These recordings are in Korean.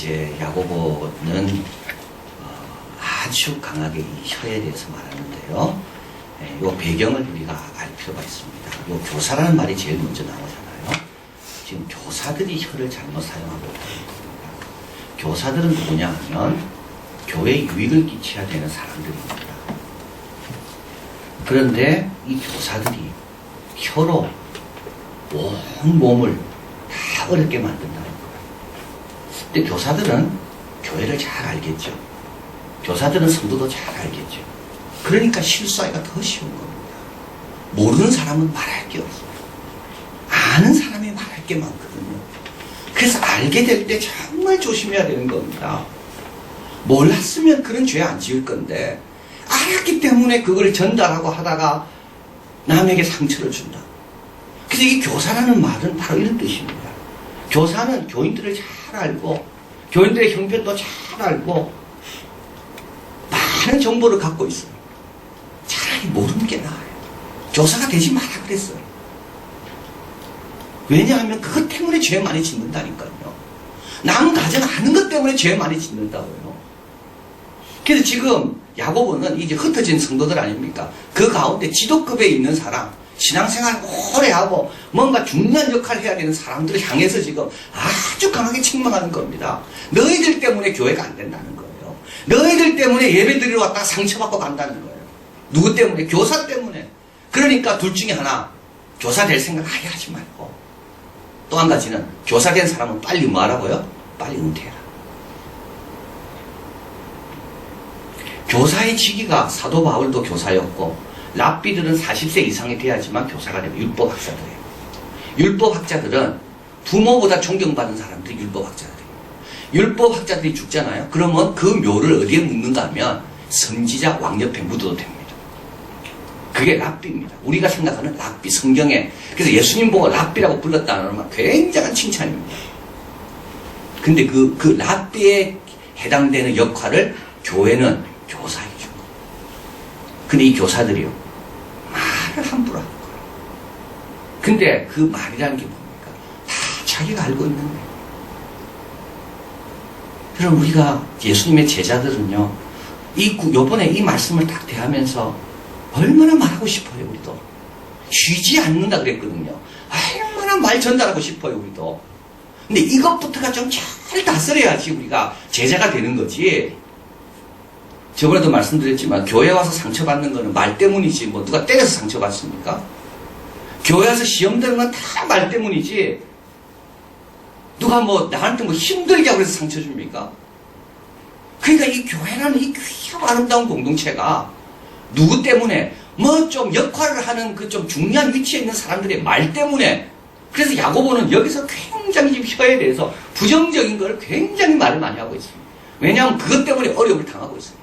이제 야고보는 아주 강하게 이 혀에 대해서 말하는데요. 이 배경을 우리가 알 필요가 있습니다. 이 교사라는 말이 제일 먼저 나오잖아요. 지금 교사들이 혀를 잘못 사용하고 있다는 겁니다. 교사들은 누구냐 하면 교회에 유익을 끼쳐야 되는 사람들입니다. 그런데 이 교사들이 혀로 온 몸을 다 어렵게 만든다는 거예요. 근데 교사들은 교회를 잘 알겠죠. 교사들은 성도도 잘 알겠죠. 그러니까 실수하기가 더 쉬운 겁니다. 모르는 사람은 말할 게 없어요. 아는 사람이 말할 게 많거든요. 그래서 알게 될 때 정말 조심해야 되는 겁니다. 몰랐으면 그런 죄 안 지을 건데 알았기 때문에 그걸 전달하고 하다가 남에게 상처를 준다. 그래서 이 교사라는 말은 바로 이런 뜻입니다. 교사는 교인들을 잘 알고 교인들의 형편도 잘 알고 많은 정보를 갖고 있어요. 차라리 모르는 게 나아요. 교사가 되지 마라 그랬어요. 왜냐하면 그것 때문에 죄 많이 짓는다니까요. 남 가정 아는 것 때문에 죄 많이 짓는다고요. 그래서 지금 야고보는 이제 흩어진 성도들 아닙니까? 그 가운데 지도급에 있는 사람, 신앙생활 오래 하고 뭔가 중요한 역할을 해야 되는 사람들을 향해서 지금 아주 강하게 책망하는 겁니다. 너희들 때문에 교회가 안 된다는 거예요. 너희들 때문에 예배드리러 왔다가 상처받고 간다는 거예요. 누구 때문에? 교사 때문에. 그러니까 둘 중에 하나, 교사 될 생각 아예 하지 말고 또 한 가지는 교사 된 사람은 빨리 뭐 하라고요? 빨리 은퇴해라. 교사의 직위가 사도 바울도 교사였고 랍비들은 40세 이상이 돼야지만 교사가 되고 율법학자들이에요. 율법학자들은 부모보다 존경받는 사람들이 율법학자들이에요. 율법학자들이 죽잖아요. 그러면 그 묘를 어디에 묻는가 하면 선지자 왕 옆에 묻어도 됩니다. 그게 랍비입니다. 우리가 생각하는 랍비, 성경에. 그래서 예수님 보고 랍비라고 불렀다는 말 굉장한 칭찬입니다. 근데 그 랍비에 해당되는 역할을 교회는 교사해 준 거예요. 근데 이 교사들이요, 말을 함부로 하는 거예요. 근데 그 말이라는 게 뭡니까? 다 자기가 알고 있는 거예요. 그럼 우리가 예수님의 제자들은요, 요번에 이 말씀을 딱 대하면서 얼마나 말하고 싶어요, 우리도. 쉬지 않는다 그랬거든요. 얼마나 말 전달하고 싶어요, 우리도. 근데 이것부터가 좀 잘 다스려야지 우리가 제자가 되는 거지. 저번에도 말씀드렸지만 교회 와서 상처받는 거는 말 때문이지 뭐 누가 때려서 상처받습니까? 교회 와서 시험 드는 건 다 말 때문이지 누가 뭐 나한테 뭐 힘들게 하고 그래서 상처 줍니까? 그러니까 이 교회라는 이 귀하고 아름다운 공동체가 누구 때문에 뭐 좀 역할을 하는 그 좀 중요한 위치에 있는 사람들의 말 때문에. 그래서 야고보는 여기서 굉장히 지금 혀에 대해서 부정적인 걸 굉장히 말을 많이 하고 있습니다. 왜냐하면 그것 때문에 어려움을 당하고 있으니까.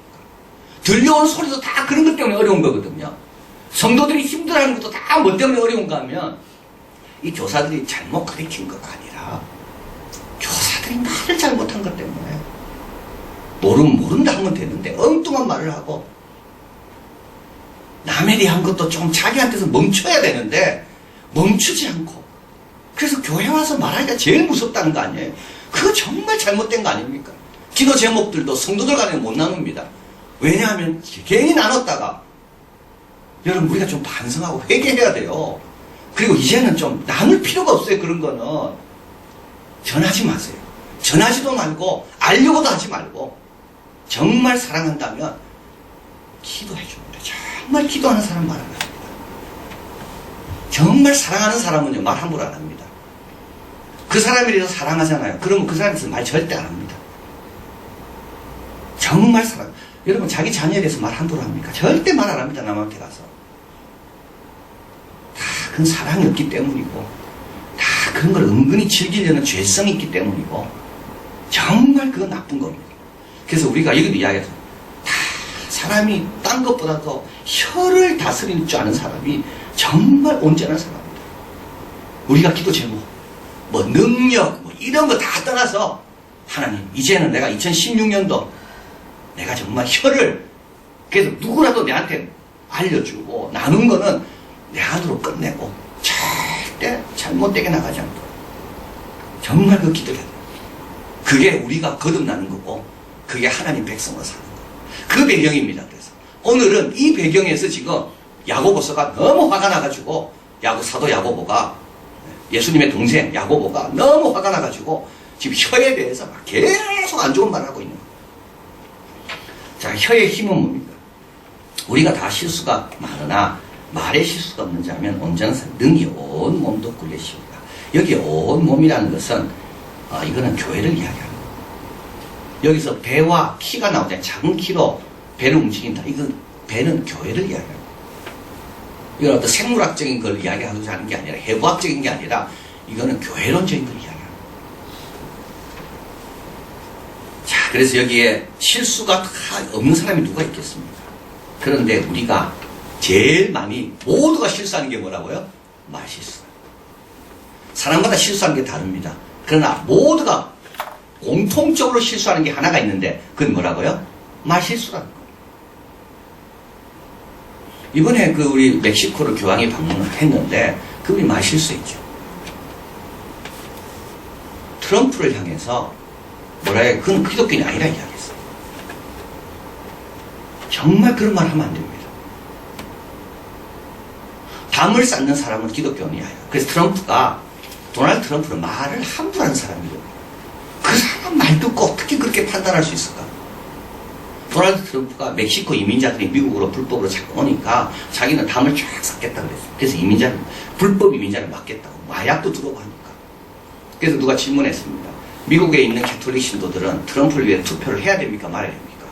들려오는 소리도 다 그런 것 때문에 어려운 거거든요. 성도들이 힘들어하는 것도 다 뭐 때문에 어려운가 하면 이 교사들이 잘못 가르친 거가 아니라 교사들이 말을 잘못한 것 때문에. 모른다 하면 되는데 엉뚱한 말을 하고 남에 대한 것도 좀 자기한테서 멈춰야 되는데 멈추지 않고. 그래서 교회 와서 말하기가 제일 무섭다는 거 아니에요? 그거 정말 잘못된 거 아닙니까? 기도 제목들도 성도들 간에 못 나눕니다. 왜냐하면 괜히 나눴다가 여러분 우리가 좀 반성하고 회개해야 돼요. 그리고 이제는 좀 나눌 필요가 없어요. 그런 거는 전하지 마세요. 전하지도 말고 알려고도 하지 말고 정말 사랑한다면 기도해 줍니다. 정말 기도하는 사람 말 안 합니다. 정말 사랑하는 사람은요 말 함부로 안 합니다. 그 사람에 대해서 사랑하잖아요. 그러면 그 사람에 대해서 말 절대 안 합니다. 정말 사랑. 여러분 자기 자녀에 대해서 말 함부로 합니까? 절대 말 안 합니다. 남한테 가서. 다 그건 사랑이 없기 때문이고 다 그런 걸 은근히 즐기려는 죄성이 있기 때문이고 정말 그건 나쁜 겁니다. 그래서 우리가 여기도 이야기해서 다 사람이 딴 것보다도 혀를 다스릴 줄 아는 사람이 정말 온전한 사람입니다. 우리가 기도 제목 뭐 능력 뭐 이런 거 다 떠나서 하나님 이제는 내가 2016년도 내가 정말 혀를 그래서 누구라도 내한테 알려주고 나눈 거는 내 안으로 끝내고 절대 잘못되게 나가지 않도록 정말 그 기도를 해야 돼요. 그게 우리가 거듭나는 거고 그게 하나님 백성으로 사는 거예요. 그 배경입니다. 그래서 오늘은 이 배경에서 지금 야고보서가 너무 화가 나가지고 사도 야고보가 예수님의 동생 야고보가 너무 화가 나가지고 지금 혀에 대해서 막 계속 안 좋은 말을 하고 있는 거예요. 자, 혀의 힘은 뭡니까? 우리가 다 실수가 많으나 말에 실수가 없는 자면 온전한 능히 온 몸도 굴레시옵니다. 여기 온 몸이라는 것은 이거는 교회를 이야기하는 거예요. 여기서 배와 키가 나오잖아요. 작은 키로 배를 움직인다. 이건 배는 교회를 이야기하는 거예요. 이건 어떤 생물학적인 걸 이야기하고자 하는 게 아니라 해부학적인 게 아니라 이거는 교회론적인 걸 이야기하는 거예요. 자, 그래서 여기에 실수가 다 없는 사람이 누가 있겠습니까? 그런데 우리가 제일 많이 모두가 실수하는 게 뭐라고요? 말실수. 사람마다 실수하는 게 다릅니다. 그러나 모두가 공통적으로 실수하는 게 하나가 있는데 그건 뭐라고요? 말실수라는 거예요. 이번에 우리 멕시코를 교황이 방문을 했는데 그분이 말실수했죠. 트럼프를 향해서 뭐라 해요? 그건 기독교인이 아니라 이야기했어요. 정말 그런 말 하면 안 됩니다. 담을 쌓는 사람은 기독교인이 아니에요. 그래서 도널드 트럼프는 말을 함부로 하는 사람이에요. 그 사람 말 듣고 어떻게 그렇게 판단할 수 있을까? 도널드 트럼프가 멕시코 이민자들이 미국으로 불법으로 자꾸 오니까 자기는 담을 쫙 쌓겠다 그랬어요. 그래서 불법 이민자를 막겠다고. 마약도 들어오고 하니까. 그래서 누가 질문했습니다. 미국에 있는 캐톨릭 신도들은 트럼프를 위해 투표를 해야 됩니까? 말아야 됩니까?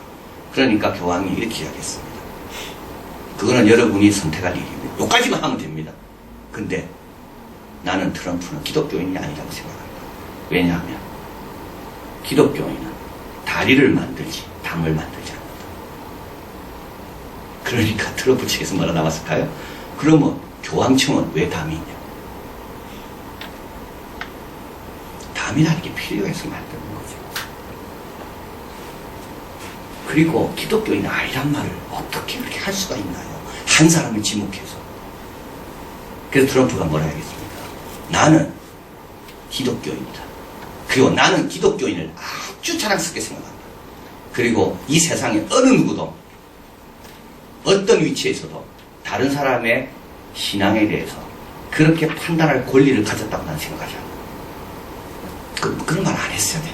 그러니까 교황이 이렇게 이야기했습니다. 그거는 여러분이 선택할 일입니다. 여기까지만 하면 됩니다. 근데 나는 트럼프는 기독교인이 아니라고 생각합니다. 왜냐하면 기독교인은 다리를 만들지 담을 만들지 않는다. 그러니까 트럼프 측에서 뭐라 나왔을까요? 그러면 교황청은 왜 담이 있냐? 담이라는 게 필요해서 만드는 거죠. 그리고 기독교인 아니란 말을 어떻게 그렇게 할 수가 있나요? 한 사람을 지목해서. 그래서 트럼프가 뭐라 하겠습니까? 나는 기독교인이다. 그리고 나는 기독교인을 아주 자랑스럽게 생각한다. 그리고 이 세상에 어느 누구도 어떤 위치에 있어도 다른 사람의 신앙에 대해서 그렇게 판단할 권리를 가졌다고 나는 생각하지 않는다. 그런 말 안 했어야 돼.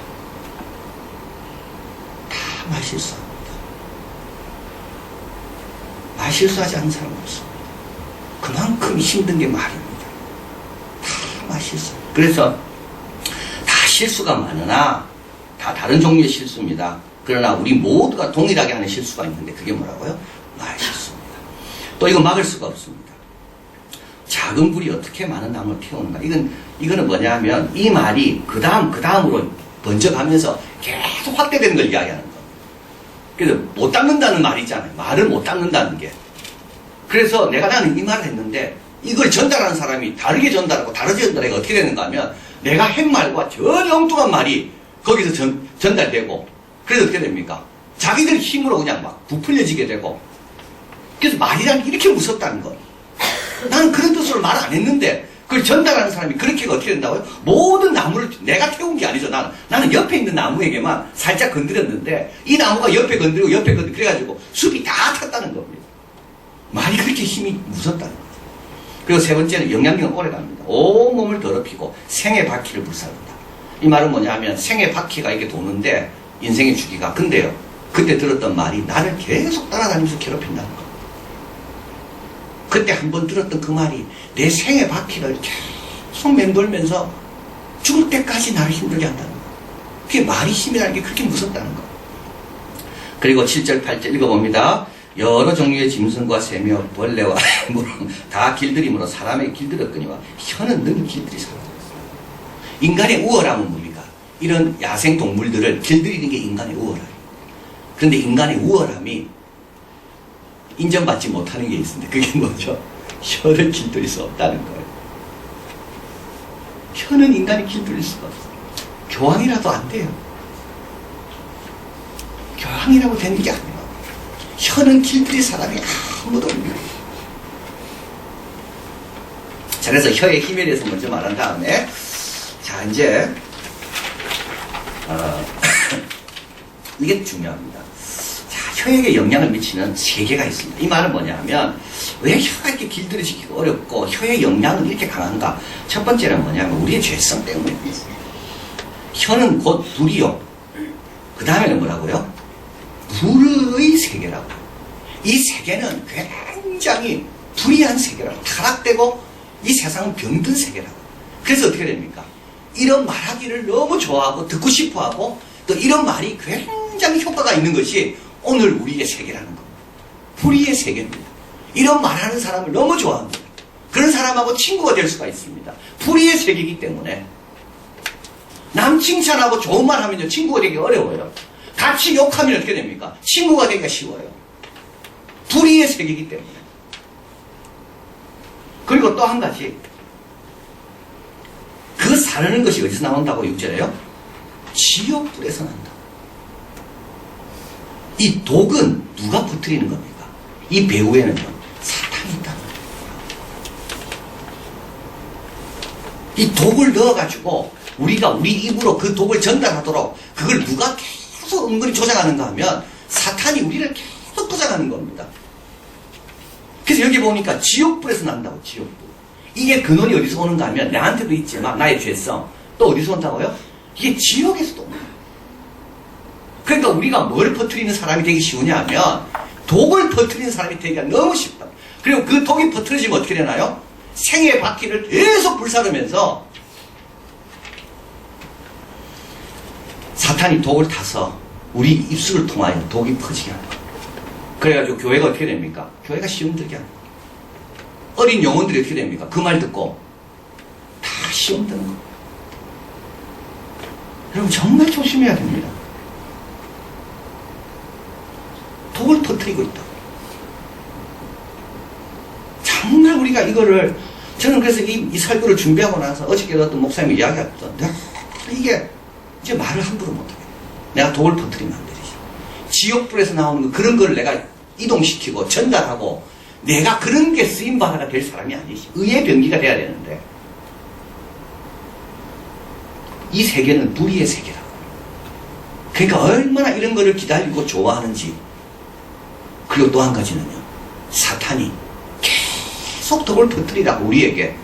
다 말실수합니다. 말실수하지 않는 사람은 없습니다. 그만큼 힘든 게 말입니다. 다 말실수. 그래서 다 실수가 많으나 다 다른 종류의 실수입니다. 그러나 우리 모두가 동일하게 하는 실수가 있는데 그게 뭐라고요? 말실수입니다. 또 이거 막을 수가 없습니다. 작은 불이 어떻게 많은 나무를 태우는가? 이거는 뭐냐 하면 이 말이 그 다음으로 번져가면서 계속 확대되는 걸 이야기하는 거예요. 그래서 못 닦는다는 말이 있잖아요. 말을 못 닦는다는 게. 그래서 나는 이 말을 했는데 이걸 전달하는 사람이 다르게 전달하고 다르게 전달하고 어떻게 되는가 하면 내가 한 말과 전혀 엉뚱한 말이 거기서 전달되고 그래서 어떻게 됩니까? 자기들 힘으로 그냥 막 부풀려지게 되고 그래서 말이라는 게 이렇게 무섭다는 거예요. 나는 그런 뜻으로 말 안 했는데 그걸 전달하는 사람이 그렇게 어떻게 된다고요? 모든 나무를 내가 태운 게 아니죠. 나는 옆에 있는 나무에게만 살짝 건드렸는데 이 나무가 옆에 건드리고 그래가지고 숲이 다 탔다는 겁니다. 말이 그렇게 힘이 무섭다는 거죠. 그리고 세 번째는 영향력은 오래갑니다. 온몸을 더럽히고 생의 바퀴를 불살른다. 이 말은 뭐냐 하면 생의 바퀴가 이렇게 도는데 인생의 주기가 근데요 그때 들었던 말이 나를 계속 따라다니면서 괴롭힌다는 거. 그때 한번 들었던 그 말이 내 생의 바퀴를 계속 맴돌면서 죽을 때까지 나를 힘들게 한다는 거. 그게 말이 힘이라는 게 그렇게 무섭다는 거. 그리고 7절 8절 읽어봅니다. 여러 종류의 짐승과 새며 벌레와 물은 다 길들임으로 사람의 길들였거니와 혀는 늘 길들이서라. 인간의 우월함은 뭡니까? 이런 야생 동물들을 길들이는 게 인간의 우월함입니다. 그런데 인간의 우월함이 인정받지 못하는 게 있습니다. 그게 뭐죠? 혀를 길들일 수 없다는 거예요. 혀는 인간이 길들일 수가 없어요. 교황이라도 안 돼요. 교황이라고 되는 게 아니에요. 혀는 길들일 사람이 아무도 없는 거예요. 자, 그래서 혀의 힘에 대해서 먼저 말한 다음에 자, 이제 이게 중요합니다. 자, 혀에게 영향을 미치는 세계가 있습니다. 이 말은 뭐냐 하면, 왜 혀가 이렇게 길들여지기가 어렵고, 혀의 영향은 이렇게 강한가? 첫 번째는 뭐냐면, 우리의 죄성 때문입니다. 혀는 곧 불이요. 그 다음에는 뭐라고요? 불의 세계라고. 이 세계는 굉장히 불이한 세계라고. 타락되고, 이 세상은 병든 세계라고. 그래서 어떻게 됩니까? 이런 말하기를 너무 좋아하고, 듣고 싶어 하고, 또 이런 말이 굉장히 효과가 있는 것이 오늘 우리의 세계라는 겁니다. 불의의 세계입니다. 이런 말하는 사람을 너무 좋아합니다. 그런 사람하고 친구가 될 수가 있습니다. 불의의 세계이기 때문에. 남 칭찬하고 좋은 말 하면요, 친구가 되기 어려워요. 같이 욕하면 어떻게 됩니까? 친구가 되기가 쉬워요. 불의의 세계이기 때문에. 그리고 또 한 가지. 그 사르는 것이 어디서 나온다고 6절에요? 지옥불에서 난다. 이 독은 누가 퍼뜨리는 겁니까? 이 배후에는요, 사탄이 있다는 거예요. 이 독을 넣어가지고 우리가 우리 입으로 그 독을 전달하도록 그걸 누가 계속 은근히 조장하는가 하면 사탄이 우리를 계속 조장하는 겁니다. 그래서 여기 보니까 지옥불에서 난다고, 지옥불. 이게 근원이 어디서 오는가 하면 나한테도 있지만 나의 죄성 또 어디서 온다고요? 이게 지옥에서도 옵니다. 그러니까 우리가 뭘 퍼뜨리는 사람이 되기 쉬우냐 하면 독을 퍼뜨리는 사람이 되기가 너무 쉽다. 그리고 그 독이 퍼뜨려지면 어떻게 되나요? 생의 바퀴를 계속 불사르면서 사탄이 독을 타서 우리 입술을 통하여 독이 퍼지게 하는 거예요. 그래가지고 교회가 어떻게 됩니까? 교회가 시험들게 하는 거예요. 어린 영혼들이 어떻게 됩니까? 그 말 듣고 다 시험 드는 거예요. 여러분 정말 조심해야 됩니다. 독을 터뜨리고 있다. 정말 우리가 이거를, 저는 그래서 이 설교를 준비하고 나서 어저께도 어떤 목사님이 이야기했던, 이게 이제 말을 함부로 못하게. 내가 독을 터뜨리면 안 되지. 지옥불에서 나오는 그런 걸 내가 이동시키고 전달하고 내가 그런 게 쓰임받아가 될 사람이 아니지. 의의 병기가 돼야 되는데. 이 세계는 불의의 세계라고. 그러니까 얼마나 이런 거를 기다리고 좋아하는지. 그리고 또 한 가지는요, 사탄이 계속 독을 퍼뜨리라고 우리에게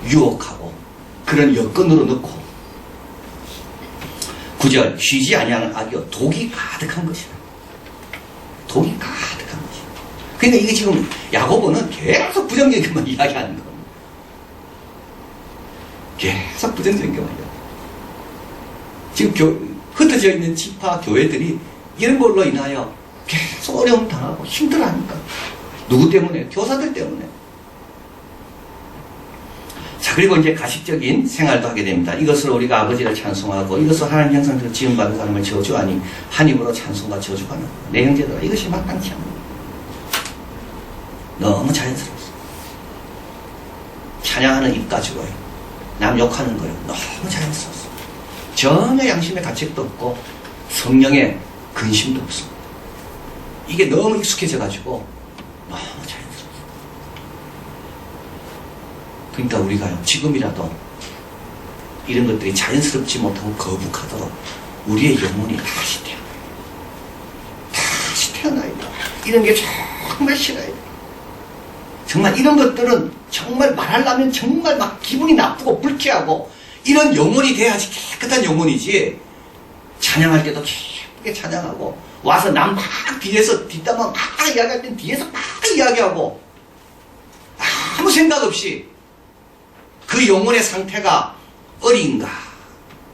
유혹하고 그런 여건으로 넣고 9절 쉬지 아니하는 악이요 독이 가득한 것이라. 독이 가득한 것이라. 그러니까 이게 지금 야고보는 계속 부정적인 것만 이야기하는 겁니다. 계속 부정적인 것만 이야기하는. 지금 흩어져 있는 지파 교회들이 이런 걸로 인하여 계속 어려움 당하고 힘들어하니까. 누구 때문에? 교사들 때문에. 자, 그리고 이제 가식적인 생활도 하게 됩니다. 이것으로 우리가 아버지를 찬송하고 이것으로 하나님 형상대로 지음받은 사람을 저주하니 한 입으로 찬송과 저주가 나고. 내 형제들아, 이것이 마땅치 않는 거예요. 너무 자연스럽습니다. 찬양하는 입 가지고요, 남 욕하는 거요, 너무 자연스럽습니다. 전혀 양심의 가책도 없고 성령의 근심도 없습니다. 이게 너무 익숙해져가지고 너무 자연스럽습니다. 그러니까 우리가요, 지금이라도 이런 것들이 자연스럽지 못하고 거북하도록 우리의 영혼이 다시 태어나요. 다시 태어나야 돼요. 이런 게 정말 싫어요. 정말 이런 것들은 정말 말하려면 정말 막 기분이 나쁘고 불쾌하고 이런 영혼이 돼야지 깨끗한 영혼이지. 찬양할 때도 예쁘게 찬양하고 와서 남 막 뒤에서 뒷담화 막 이야기할 땐 뒤에서 막 이야기하고 아무 생각 없이 그 영혼의 상태가 어린가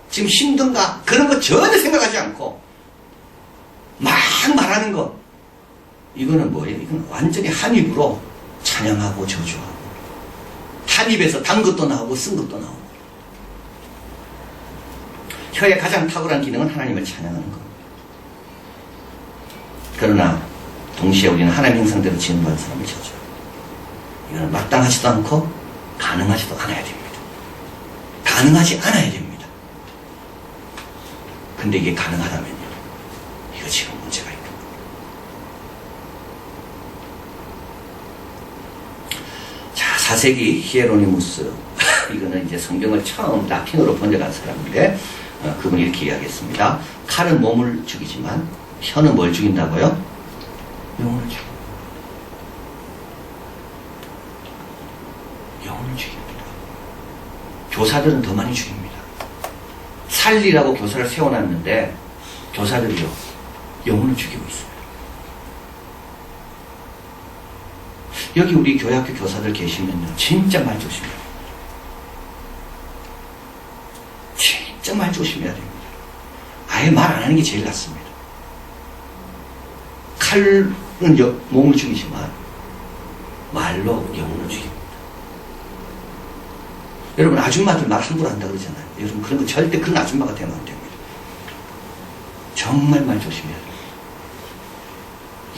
지금 힘든가 그런 거 전혀 생각하지 않고 막 말하는 거, 이거는 뭐예요? 이건 완전히 한 입으로 찬양하고 저주하고 한 입에서 단 것도 나오고 쓴 것도 나오고. 혀의 가장 탁월한 기능은 하나님을 찬양하는 겁니다. 그러나 동시에 우리는 하나님 형상대로 지음받은 사람을 저주하고, 이거는 마땅하지도 않고 가능하지도 않아야 됩니다. 가능하지 않아야 됩니다. 근데 이게 가능하다면요, 이거 지금 문제가 있는 겁니다. 자, 4세기 히에로니무스 이거는 이제 성경을 처음 라틴어로 번역한 사람인데, 그분이 이렇게 이야기했습니다. 칼은 몸을 죽이지만, 혀는 뭘 죽인다고요? 영혼을 죽입니다. 영혼을 죽입니다. 교사들은 더 많이 죽입니다. 살리라고 교사를 세워놨는데, 교사들이요, 영혼을 죽이고 있어요. 여기 우리 교회학교 교사들 계시면요, 진짜 말 조심해요. 진짜 말 조심해야 됩니다. 아예 말 안 하는 게 제일 낫습니다. 칼은 몸을 죽이지만 말로 영혼을 죽입니다. 여러분, 아줌마들 말 함부로 한다 그러잖아요. 여러분, 그런 거 절대 그런 아줌마가 되면 안 됩니다. 정말 말 조심해야 돼요.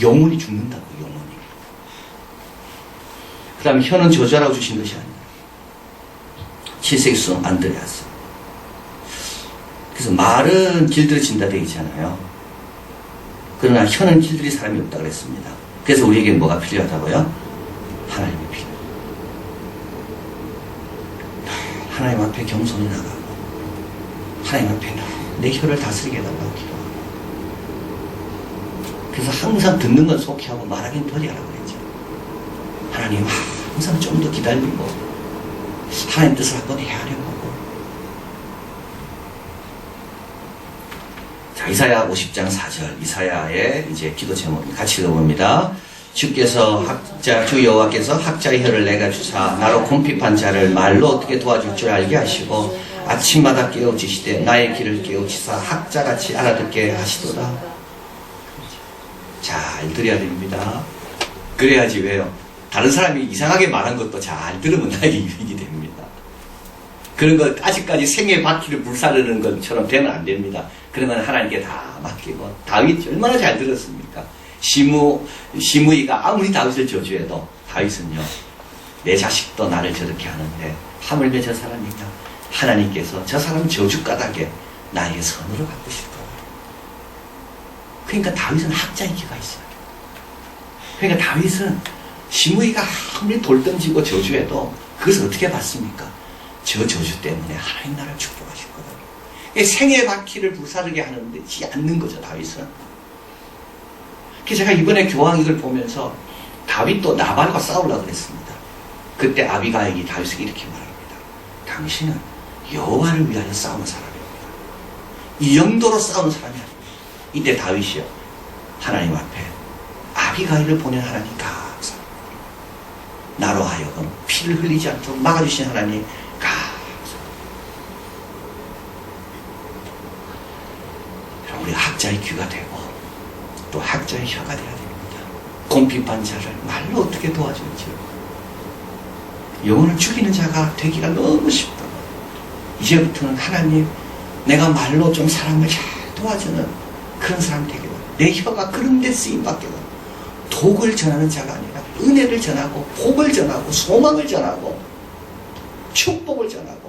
영혼이 죽는다고, 영혼이. 그 다음에 혀는 저주하라고 주신 것이 아니에요. 7세기 수성 안드레아스. 그래서 말은 길들여진다 되어 있잖아요. 그러나 혀는 길들일 사람이 없다 그랬습니다. 그래서 우리에게 뭐가 필요하다고요? 하나님이 필요해요. 하나님 앞에 겸손히 나가고, 하나님 앞에 내 혀를 다스리게 해달라고 기도하고. 그래서 항상 듣는 건 속히 하고 말하기는 더디하라고 그랬죠. 하나님 항상 좀 더 기다리고 하나님 뜻을 한번 헤아려보고. 자, 이사야 50장 4절, 이사야의 이제 기도 제목입니다. 같이 읽어봅니다. 주께서 주 여호와께서 학자의 혀를 내가 주사 나로 궁핍한 자를 말로 어떻게 도와줄 줄 알게 하시고 아침마다 깨우치시되 나의 길을 깨우치사 학자같이 알아듣게 하시도다. 잘 들어야 됩니다. 그래야지. 왜요? 다른 사람이 이상하게 말한 것도 잘 들으면 나에게 유익이 됩니다. 그런 것 아직까지 생의 바퀴를 불사르는 것처럼 되면 안 됩니다. 그러면 하나님께 다 맡기고. 다윗이 얼마나 잘 들었습니까? 시므이가 아무리 다윗을 저주해도 다윗은요, 내 자식도 나를 저렇게 하는데 하물며 저 사람이냐, 하나님께서 저 사람 저주가닥에 나의 선으로 바꾸실 거예요. 그러니까 다윗은 학자의 기가 있어요. 그러니까 다윗은 시므이가 아무리 돌 던지고 저주해도 그것을 어떻게 받습니까? 저 저주 때문에 하나님 나라를 축복하실 거예요. 생의 바퀴를 불사르게 하는데 않는 거죠, 다윗은. 그래서 제가 이번에 교황 이걸 보면서 다윗도 나발과 싸우려고 그랬습니다. 그때 아비가일이 다윗에게 이렇게 말합니다. 당신은 여호와를 위하여 싸우는 사람입니다. 이 정도로 싸우는 사람이 아닙니다. 이때 다윗이요, 하나님 앞에 아비가일을 보낸 하나님 감사합니다. 나로 하여금 피를 흘리지 않도록 막아주신 하나님 감사합니다. 우리 학자의 귀가 되고 또 학자의 혀가 되어야 됩니다. 궁핍한 자를 말로 어떻게 도와줄지. 영혼을 죽이는 자가 되기가 너무 쉽다. 이제부터는 하나님, 내가 말로 좀 사람을 잘 도와주는 그런 사람 되기를. 내 혀가 그런 데 쓰임받게 되고, 독을 전하는 자가 아니라 은혜를 전하고 복을 전하고 소망을 전하고 축복을 전하고.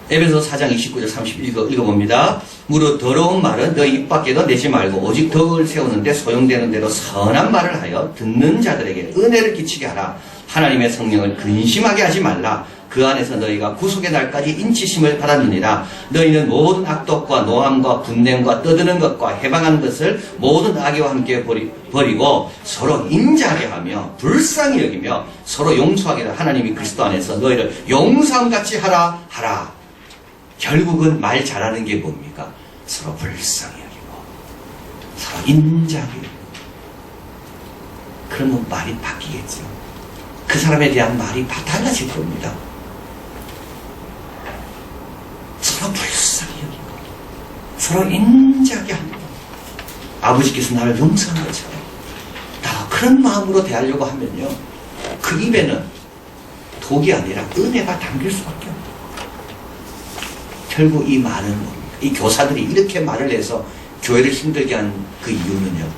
에베소 4장 29절 30 읽어봅니다. 무릇 더러운 말은 너희 입 밖에도 내지 말고 오직 덕을 세우는데 소용되는 대로 선한 말을 하여 듣는 자들에게 은혜를 끼치게 하라. 하나님의 성령을 근심하게 하지 말라. 그 안에서 너희가 구속의 날까지 인치심을 받았느니라. 너희는 모든 악독과 노함과 분냄과 떠드는 것과 해방하는 것을 모든 악의와 함께 버리고 서로 인자하게 하며 불쌍히 여기며 서로 용서하게 하라. 하나님이 그리스도 안에서 너희를 용서함같이 하라. 결국은 말 잘하는 게 뭡니까? 서로 불쌍히 여기고 서로 인자하게 여기고. 그러면 말이 바뀌겠죠. 그 사람에 대한 말이 다 달라질 겁니다. 서로 불쌍히 여기고 서로 인자하게 합니다. 아버지께서 나를 용서한 것처럼 나도 그런 마음으로 대하려고 하면요, 그 입에는 독이 아니라 은혜가 담길 수밖에 없어요. 결국 이 말은 뭡니까? 이 교사들이 이렇게 말을 해서 교회를 힘들게 한 그 이유는요,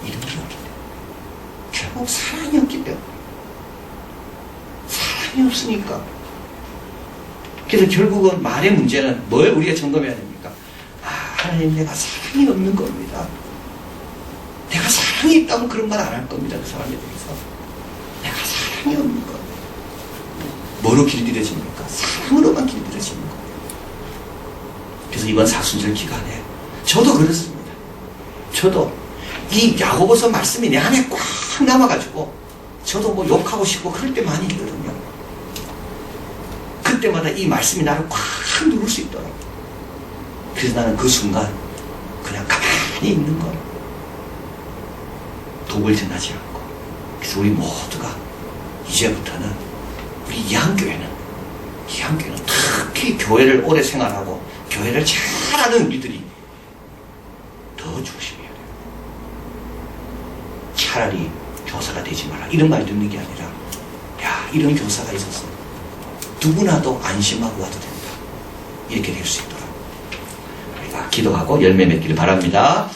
이런 게 없기 때문에. 결국 사랑이 없기 때문에. 사랑이 없으니까. 그래서 결국은 말의 문제는 뭘 우리가 점검해야 됩니까? 하나님, 내가 사랑이 없는 겁니다. 내가 사랑이 있다면 그런 말 안 할 겁니다. 그 사람에 대해서. 내가 사랑이 없는 겁니다. 뭐로 길들여집니까? 사랑으로만 길들여지는 거예요. 그래서 이번 사순절 기간에 저도 그렇습니다. 저도 이 야고보서 말씀이 내 안에 꽉 남아가지고 저도 뭐 욕하고 싶고 그럴 때 많이 있거든요. 그때마다 이 말씀이 나를 꽉 누를 수 있더라고요. 그래서 나는 그 순간 그냥 가만히 있는 거예요. 독을 전하지 않고. 그래서 우리 모두가 이제부터는 우리 이한교회는 특히 교회를 오래 생활하고 교회를 잘하는 우리들이 더 조심해야 돼요. 차라리 교사가 되지 마라 이런 말 듣는 게 아니라 야 이런 교사가 있어서 누구나도 안심하고 와도 된다 이렇게 될 수 있도록 우리가 기도하고 열매 맺기를 바랍니다.